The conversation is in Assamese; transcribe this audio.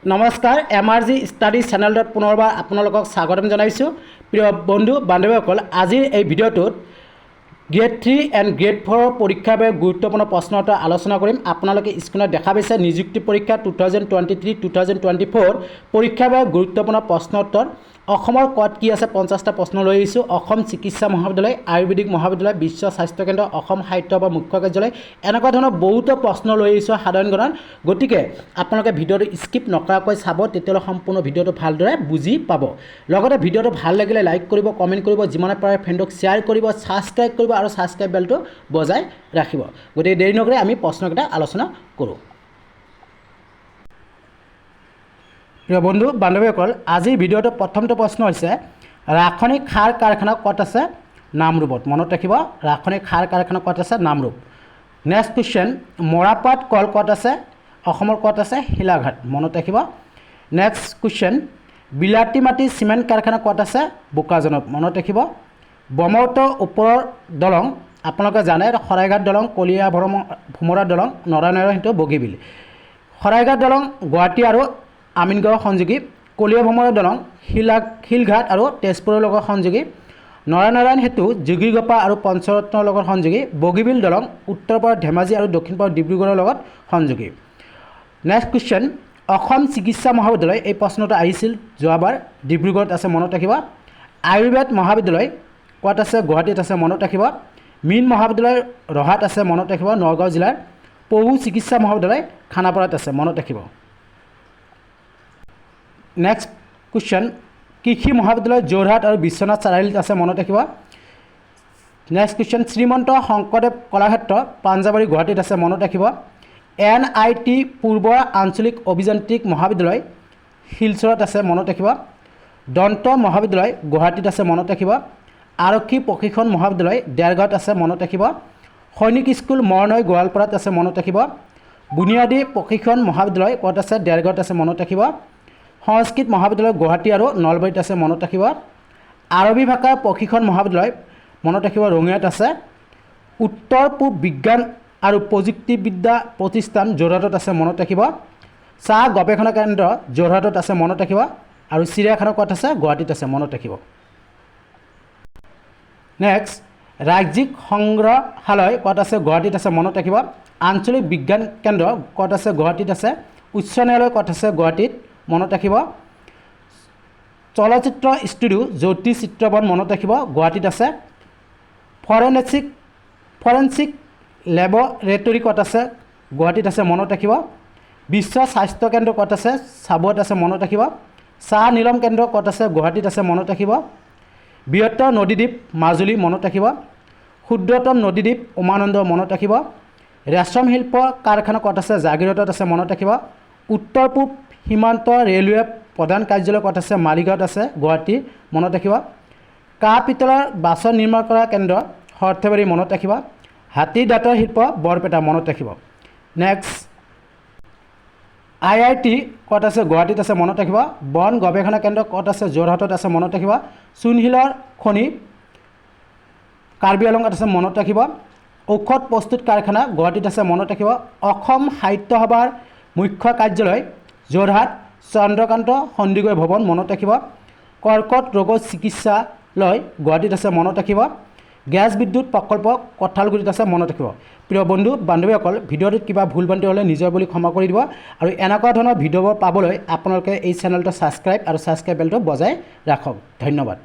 নমস্কাৰ MRG ষ্টাডি চেনেলত পুনৰবাৰ আপোনালোকক স্বাগতম জনাইছোঁ। প্ৰিয় বন্ধু বান্ধৱীসকল, আজিৰ এই ভিডিঅ'টোত গ্ৰেড 3 এণ্ড গ্ৰেড 4 পৰীক্ষাৰ বাবে গুৰুত্বপূৰ্ণ প্ৰশ্ন উত্তৰ আলোচনা কৰিম। আপোনালোকে স্ক্ৰীনত দেখা পাইছে নিযুক্তি পৰীক্ষা 2023-2024 পৰীক্ষাৰ বাবে গুৰুত্বপূৰ্ণ প্ৰশ্ন উত্তৰ। অসমৰ ক'ত কি আছে 50টা প্ৰশ্ন লৈ আহিছোঁ। অসম চিকিৎসা মহাবিদ্যালয়, আয়ুৰ্বেদিক মহাবিদ্যালয়, বিশ্ব স্বাস্থ্য কেন্দ্ৰ, অসম সাহিত্য বা মুখ্য কাৰ্যালয়, এনেকুৱা ধৰণৰ বহুতো প্ৰশ্ন লৈ আহিছোঁ সাধাৰণ জ্ঞানৰ। গতিকে আপোনালোকে ভিডিঅ'টো স্কিপ নকৰাকৈ চাব, তেতিয়াহ'লে সম্পূৰ্ণ ভিডিঅ'টো ভালদৰে বুজি পাব। লগতে ভিডিঅ'টো ভাল লাগিলে লাইক কৰিব, কমেণ্ট কৰিব, যিমানে পাৰে ফ্ৰেণ্ডক শ্বেয়াৰ কৰিব, ছাবস্ক্ৰাইব কৰিব আৰু ছাবস্ক্ৰাইব বেলটো বজাই ৰাখিব। গতিকে দেৰি নকৰি আমি প্ৰশ্নকেইটা আলোচনা কৰোঁ। প্ৰিয় বন্ধু বান্ধৱীসকল, আজিৰ ভিডিঅ'টো প্ৰথমটো প্ৰশ্ন হৈছে ৰাসায়নিক সাৰ কাৰখানা ক'ত আছে? নামৰূপত। মনত ৰাখিব, ৰাসায়নিক সাৰ কাৰখানা ক'ত আছে? নামৰূপ। নেক্সট কুৱেশ্যন, মৰাপাট কল ক'ত আছে? অসমৰ ক'ত আছে? শিলাঘাট। মনত ৰাখিব। নেক্সট কুৱেশ্যন, বিলাতী মাটি চিমেণ্ট কাৰখানা ক'ত আছে? বোকাজানত। মনত ৰাখিব। ব্ৰহ্মপুত্ৰৰ ওপৰৰ দলং আপোনালোকে জানে, শৰাইঘাট দলং, কলীয়া ভোমৰা দলং, নৰানাৰায়ণ সেতু, বগীবিল। শৰাইঘাট দলং গুৱাহাটী আৰু আমিনগাঁৱৰ সংযোগী, কলীয়া ভোমৰা দলং শিলঘাট আৰু তেজপুৰৰ লগত সংযোগী, নৰানাৰায়ণ সেতু যোগীগোপা আৰু পঞ্চৰত্নৰ লগত সংযোগী, বগীবিল দলং উত্তৰ পাৰত ধেমাজি আৰু দক্ষিণ পাৰত ডিব্ৰুগড়ৰ লগত সংযোগী। নেক্সট কুৱেশ্যন, অসম চিকিৎসা মহাবিদ্যালয়, এই প্ৰশ্নটো আহিছিল যোৱাবাৰ, ডিব্ৰুগড়ত আছে। মনত ৰাখিব। আয়ুৰ্বেদ মহাবিদ্যালয় ক'ত আছে? গুৱাহাটীত আছে। মনত ৰাখিব। মীন মহাবিদ্যালয় ৰহাত আছে। মনত ৰাখিব। নগাঁও জিলাৰ। পশু চিকিৎসা মহাবিদ্যালয় খানাপাৰাত আছে। মনত ৰাখিব। নেক্সট কুৱেশ্যন, কৃষি মহাবিদ্যালয় যোৰহাট আৰু বিশ্বনাথ চাৰিআলিত আছে। মনত ৰাখিব। নেক্সট কুৱেশ্যন, শ্ৰীমন্ত শংকৰদেৱ কলাক্ষেত্ৰ পাঞ্জাবাৰী গুৱাহাটীত আছে। মনত ৰাখিব। NIT পূৰ্ব আঞ্চলিক অভিযান্ত্ৰিক মহাবিদ্যালয় শিলচৰত আছে। মনত ৰাখিব। দন্ত মহাবিদ্যালয় গুৱাহাটীত আছে। মনত ৰাখিব। আৰক্ষী প্ৰশিক্ষণ মহাবিদ্যালয় দেৰগাঁৱত আছে। মনত ৰাখিব। সৈনিক স্কুল মৰণৈ গোৱালপাৰাত আছে। মনত ৰাখিব। বুনিয়াদী প্ৰশিক্ষণ মহাবিদ্যালয় ক'ত আছে? দেৰগাঁৱত আছে। মনত ৰাখিব। সংস্কৃত মহাবিদ্যালয় গুৱাহাটী আৰু নলবাৰীত আছে। মনত ৰাখিব। আৰবী ভাষাৰ প্ৰশিক্ষণ মহাবিদ্যালয় মনত ৰাখিব ৰঙিয়াত আছে। উত্তৰ পূব বিজ্ঞান আৰু প্ৰযুক্তিবিদ্যা প্ৰতিষ্ঠান যোৰহাটত আছে। মনত ৰাখিব। চাহ গৱেষণা কেন্দ্ৰ যোৰহাটত আছে। মনত ৰাখিব। আৰু চিৰিয়াখানা ক'ত আছে? গুৱাহাটীত আছে। মনত ৰাখিব। নেক্সট, ৰাজ্যিক সংগ্ৰহালয় ক'ত আছে? গুৱাহাটীত আছে। মনত ৰাখিব। আঞ্চলিক বিজ্ঞান কেন্দ্ৰ ক'ত আছে? গুৱাহাটীত আছে। উচ্চ ন্যায়ালয় ক'ত আছে? গুৱাহাটীত। মনত ৰাখিব। চলচ্চিত্ৰ ষ্টুডিঅ' জ্যোতি চিত্ৰবন মনত ৰাখিব গুৱাহাটীত আছে। ফৰেনচিক লেবৰেটৰী ক'ত আছে? গুৱাহাটীত আছে। মনত ৰাখিব। বিশ্ব স্বাস্থ্য কেন্দ্ৰ ক'ত আছে? চাবুৱাত আছে। মনত ৰাখিব। চাহ নিলম কেন্দ্ৰ ক'ত আছে? গুৱাহাটীত আছে। মনত ৰাখিব। বৃহত্তৰ নদীদ্বীপ মাজুলী। মনত ৰাখিব। ক্ষুদ্ৰতম নদীদ্বীপ উমানন্দ। মনত ৰাখিব। ৰেচম শিল্প কাৰখানা ক'ত আছে? জাগিৰোডত আছে। মনত ৰাখিব। উত্তৰ পূব সীমান্ত ৰেলৱে প্ৰধান কাৰ্যালয় ক'ত আছে? মালিগাঁৱত আছে। গুৱাহাটী। মনত ৰাখিব। কাঁহ পিতলৰ বাচন নিৰ্মাণ কৰা কেন্দ্ৰ সৰ্থেবাৰী। মনত ৰাখিব। হাতী দাঁতৰ শিল্প বৰপেটা। মনত ৰাখিব। নেক্সট, IIT ক'ত আছে? গুৱাহাটীত আছে। মনত ৰাখিব। বন গৱেষণা কেন্দ্ৰ ক'ত আছে? যোৰহাটত আছে। মনত ৰাখিব। চূণশিলৰ খনি কাৰ্বি আংলঙত আছে। মনত ৰাখিব। ঔষধ প্ৰস্তুত কাৰখানা গুৱাহাটীত আছে। মনত ৰাখিব। অসম সাহিত্য সভাৰ মুখ্য কাৰ্যালয় যোৰহাট। চন্দ্ৰকান্ত সন্দিকৈ ভৱন। মনত ৰাখিব। কৰ্কট ৰোগৰ চিকিৎসালয় গুৱাহাটীত আছে। মনত ৰাখিব। গেছ বিদ্যুৎ প্ৰকল্প কঁঠালগুৰিত আছে। মনত ৰাখিব। প্ৰিয় বন্ধু বান্ধৱীসকল, ভিডিঅ'টোত কিবা ভুল ভ্ৰান্তি হ'লে নিজৰ বুলি ক্ষমা কৰি দিব। আৰু এনেকুৱা ধৰণৰ ভিডিঅ'বোৰ পাবলৈ আপোনালোকে এই চেনেলটো ছাবস্ক্ৰাইব আৰু ছাবস্ক্ৰাইব বেলটো বজাই ৰাখক। ধন্যবাদ।